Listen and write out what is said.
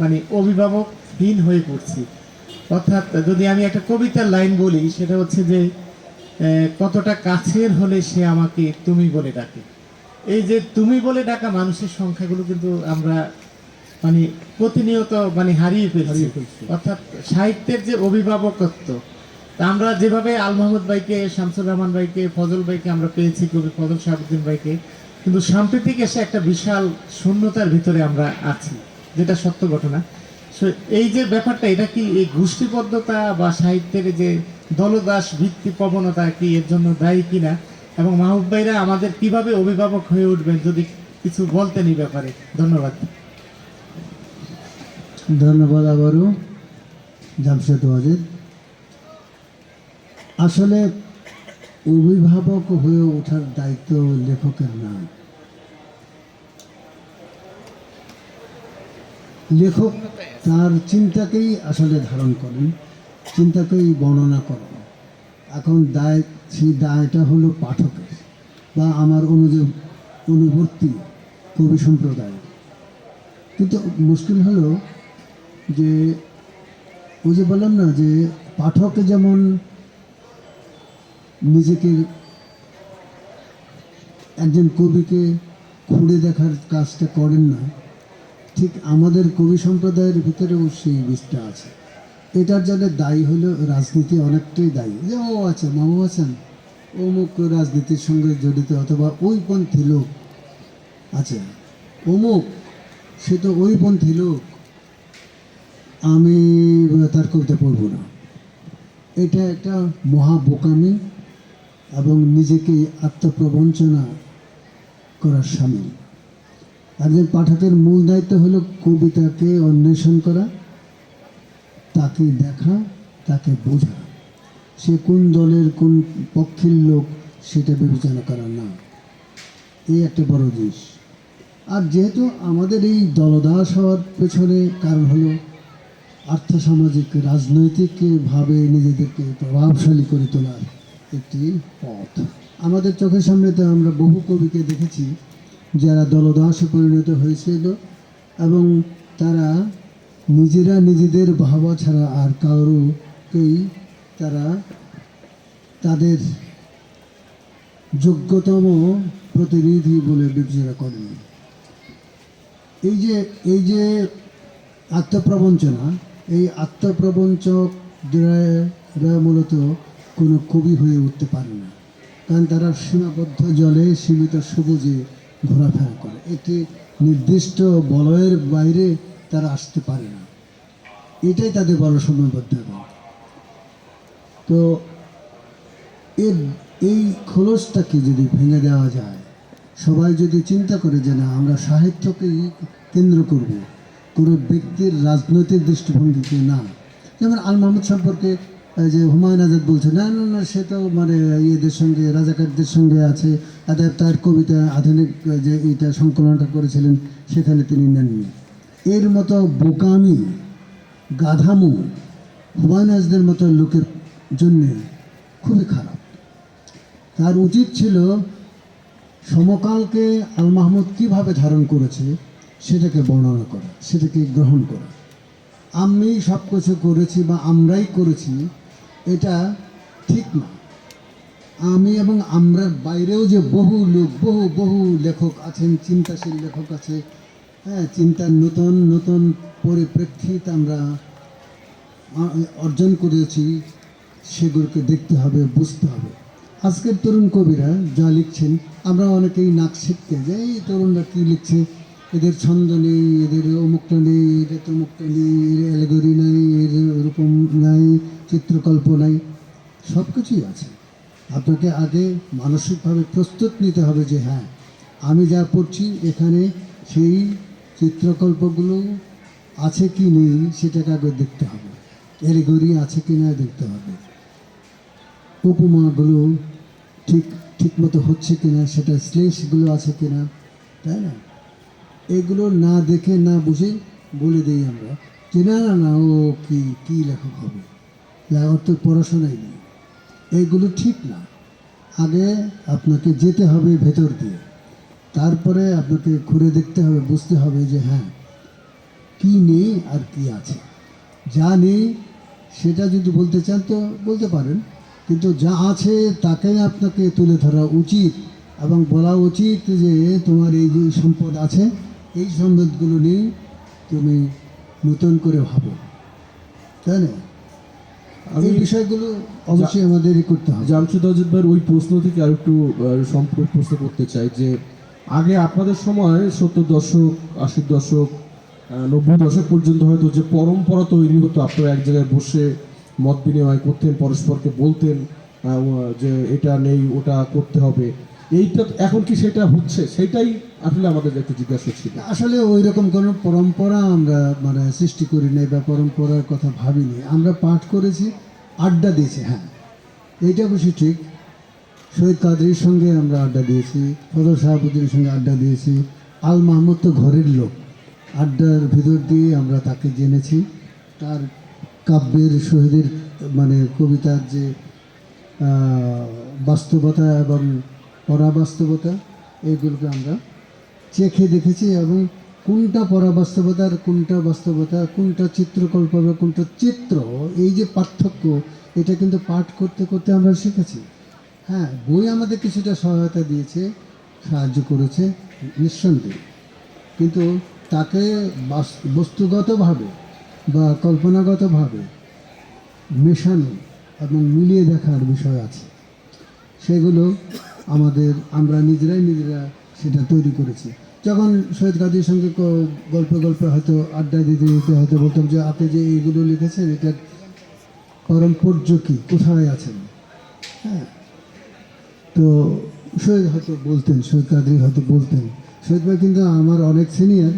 মানে অভিভাবকহীন হয়ে পড়ছি। অর্থাৎ যদি আমি একটা কবিতার লাইন বলি, সেটা হচ্ছে যে কতটা কাছের হলে সে আমাকে তুমি বলে ডাকে। এই যে তুমি বলে ডাকা মানুষের সংখ্যাগুলো কিন্তু আমরা মানে প্রতিনিয়ত মানে হারিয়ে ফেলছি। অর্থাৎ সাহিত্যের যে অভিভাবকত্ব, তা আমরা যেভাবে আল মাহমুদ ভাইকে, শামসুর রহমান ভাইকে, ফজল ভাইকে আমরা পেয়েছি, কবি ফজল শাহাবুদ্দিন ভাইকে, কিন্তু সাম্প্রতিক এসে একটা বিশাল শূন্যতার ভিতরে আমরা আছি, যেটা সত্য ঘটনা। এই যে ব্যাপারটা, এটা কি এই গোষ্ঠীবদ্ধতা বা সাহিত্যের যে দলদাস ভিত্তি প্রবণতা কি এর জন্য দায়ী কিনা, এবং মাহবুব ভাইরা আমাদের কিভাবে অভিভাবক হয়ে উঠবেন, যদি কিছু বলতেন এই ব্যাপারে। ধন্যবাদ। ধন্যবাদ আবারও জামশেদ ওয়াজেদ। আসলে অভিভাবক হয়ে ওঠার দায়িত্ব লেখকের না। লেখক তার চিন্তাকেই আসলে ধারণ করেন, চিন্তাকেই বর্ণনা করেন। এখন দায়, সেই দায়টা হলো পাঠকের বা আমার অনুবর্তী কবি সম্প্রদায়। কিন্তু মুশকিল হলো যে ওই যে বললাম না, যে পাঠক যেমন নিজেকে একজন কবিকে খুঁড়ে দেখার কাজটা করেন না, ঠিক আমাদের কবি সম্প্রদায়ের ভিতরেও সেই বিষটা আছে। এটার জন্য দায়ী হলো রাজনীতি, অনেকটাই দায়ী। যে ও আচ্ছা, মামু আছেন, অমুক রাজনীতির সঙ্গে জড়িত, অথবা ওইপন্থী লোক আছে, অমুক সে তো ওইপন্থী লোক, আমি তার কবিতা পড়ব না। এটা একটা মহা বোকামি এবং নিজেকে আত্মপ্রবঞ্চনা করার সামিল। একজন পাঠকের মূল দায়িত্ব হলো কবিতাকে অন্বেষণ করা, তাকে দেখা, তাকে বোঝা। সে কোন দলের কোন পক্ষের লোক সেটা বিবেচনা করা না, এই একটা বড় জিনিস। আর যেহেতু আমাদের এই দলদাস হওয়ার পেছনে কারণ হলো আর্থসামাজিক রাজনৈতিকভাবে নিজেদেরকে প্রভাবশালী করে তোলার একটি পথ। আমাদের চোখের সামনেতে আমরা বহু কবিকে দেখেছি যারা দলদাসে পরিণত হয়েছিল, এবং তারা নিজেরা নিজেদের ভাবা ছাড়া আর কারোকেই তারা তাদের যোগ্যতম প্রতিনিধি বলে বিবেচনা করেন। এই যে আত্মপ্রবঞ্চনা, এই আত্মপ্রবঞ্চকরা মূলত কোনো কবি হয়ে উঠতে পারে না, কারণ তারা সীমাবদ্ধ জলে সীমিত সবুজে ঘোরাফেরা করে, একটি নির্দিষ্ট বলয়ের বাইরে তারা আসতে পারে না। এটাই তাদের বড় সীমাবদ্ধতা। তো এই খোলসটাকে যদি ভেঙে দেওয়া যায়, সবাই যদি চিন্তা করে যে না, আমরা সাহিত্যকেই কেন্দ্র করব, কোনো ব্যক্তির রাজনৈতিক দৃষ্টিভঙ্গিকে না। যেমন আল মাহমুদ সম্পর্কে যে হুমায়ুন আজাদ বলছে, না না না, সে তো মানে ইয়েদের সঙ্গে, রাজাকারদের সঙ্গে আছে, তার কবিতা আধুনিক যে এইটা সংকলনটা করেছিলেন সেখানে তিনি নেননি। এর মতো বোকামি, গাধামো হুমায়ুন আজাদের মতো লোকের জন্যে খুবই খারাপ। তার উচিত ছিল সমকালকে আল মাহমুদ কীভাবে ধারণ করেছে সেটাকে বর্ণনা করা, সেটাকে গ্রহণ করা। আমি সব কিছু করেছি বা আমরাই করেছি, এটা ঠিক না। আমি এবং আমরার বাইরেও যে বহু লোক, বহু বহু লেখক আছেন, চিন্তাশীল লেখক আছে, হ্যাঁ, চিন্তার নতুন নতুন পরিপ্রেক্ষিত আমরা অর্জন করেছি, সেগুলোকে দেখতে হবে, বুঝতে হবে। আজকের তরুণ কবিরা যা লিখছেন, আমরা অনেকেই নাক শিখতে যে এই তরুণরা কী লিখছে, এদের ছন্দ নেই, এদের অমুকটা নেই, এদের তমুকটা নেই, এর অ্যালেগরি নাই, এর এরকম নাই, চিত্রকল্প নাই, সব কিছুই আছে। আপনাকে আগে মানসিকভাবে প্রস্তুত নিতে হবে যে হ্যাঁ, আমি যা পড়ছি এখানে সেই চিত্রকল্পগুলো আছে কি নেই সেটাকে আগে দেখতে হবে, অ্যালেগরি আছে কি না দেখতে হবে, উপমাগুলো ঠিক মতো হচ্ছে কিনা, সেটা শ্লেষগুলো আছে কিনা, তাই না? এগুলো না দেখে না বুঝে বলে দিই আমরা যে না না না, ও কী লেখক হবে, ওর তো পড়াশোনাই নেই। এইগুলো ঠিক না। আগে আপনাকে যেতে হবে ভেতর দিয়ে, তারপরে আপনাকে ঘুরে দেখতে হবে, বুঝতে হবে যে হ্যাঁ, কি নেই আর কি আছে। যা নেই সেটা যদি বলতে চান তো বলতে পারেন, কিন্তু যা আছে তাকে আপনাকে তুলে ধরা উচিত এবং বলা উচিত যে তোমার এই যে সম্পদ আছে, এই সম্পদগুলো নিয়ে তুমি নতুন করে ভাবো, তাই না? এই বিষয়গুলো অবশ্যই আমাদেরই করতে হবে। জামশেদ অজিত ভাইয়ের ওই প্রশ্ন থেকে আর একটু সম্পূর্ণ প্রশ্ন করতে চাই যে আগে আপনাদের সময় 70 দশক 80 দশক 90 দশক পর্যন্ত হয়তো যে পরম্পরা তৈরি হতো, আপনারা এক জায়গায় বসে মত বিনিময় করতেন, পরস্পরকে বলতেন যে এটা নেই ওটা করতে হবে, এইটা এখন কি সেটা হচ্ছে? সেটাই আসলে আমাদের একটু জিজ্ঞাসা ছিল। আসলে ওই রকম কোনো পরম্পরা আমরা মানে সৃষ্টি করি নাই বা পরম্পরার কথা ভাবিনি। আমরা পাঠ করেছি, আড্ডা দিয়েছি। হ্যাঁ, এইটা অবশ্যই ঠিক। শহীদ কাদরীর সঙ্গে আমরা আড্ডা দিয়েছি, ফজল শাহাবুদ্দিনের সঙ্গে আড্ডা দিয়েছি। আল মাহমুদ তো ঘরের লোক, আড্ডার ভিতর দিয়ে আমরা তাকে জেনেছি। তার কাব্যের, শহীদের মানে কবিতার যে বাস্তবতা এবং পরাবাস্তবতা, এইগুলোকে আমরা চেখে দেখেছি এবং কোনটা পরাবাস্তবতার, কোনটা বাস্তবতা, কোনটা চিত্রকল্প বা কোনটা চিত্র, এই যে পার্থক্য, এটা কিন্তু পাঠ করতে করতে আমরা শিখেছি। হ্যাঁ, বই আমাদের কিছুটা সহায়তা দিয়েছে, সাহায্য করেছে নিঃসন্দেহে, কিন্তু তাকে বস্তুগতভাবে বা কল্পনাগতভাবে মেশানো এবং মিলিয়ে দেখার বিষয় আছে। সেগুলো আমরা নিজেরা সেটা তৈরি করেছি। যখন শহীদ কাজীর সঙ্গে গল্পে হয়তো আড্ডা দিতে দিতে হয়তো বলতাম যে আপনি যে এইগুলো লিখেছেন এটার পারম্পর্য কী, কোথায় আছেন? হ্যাঁ, তো শহীদ কাদরী হয়তো বলতেন। শহীদ ভাই কিন্তু আমার অনেক সিনিয়র,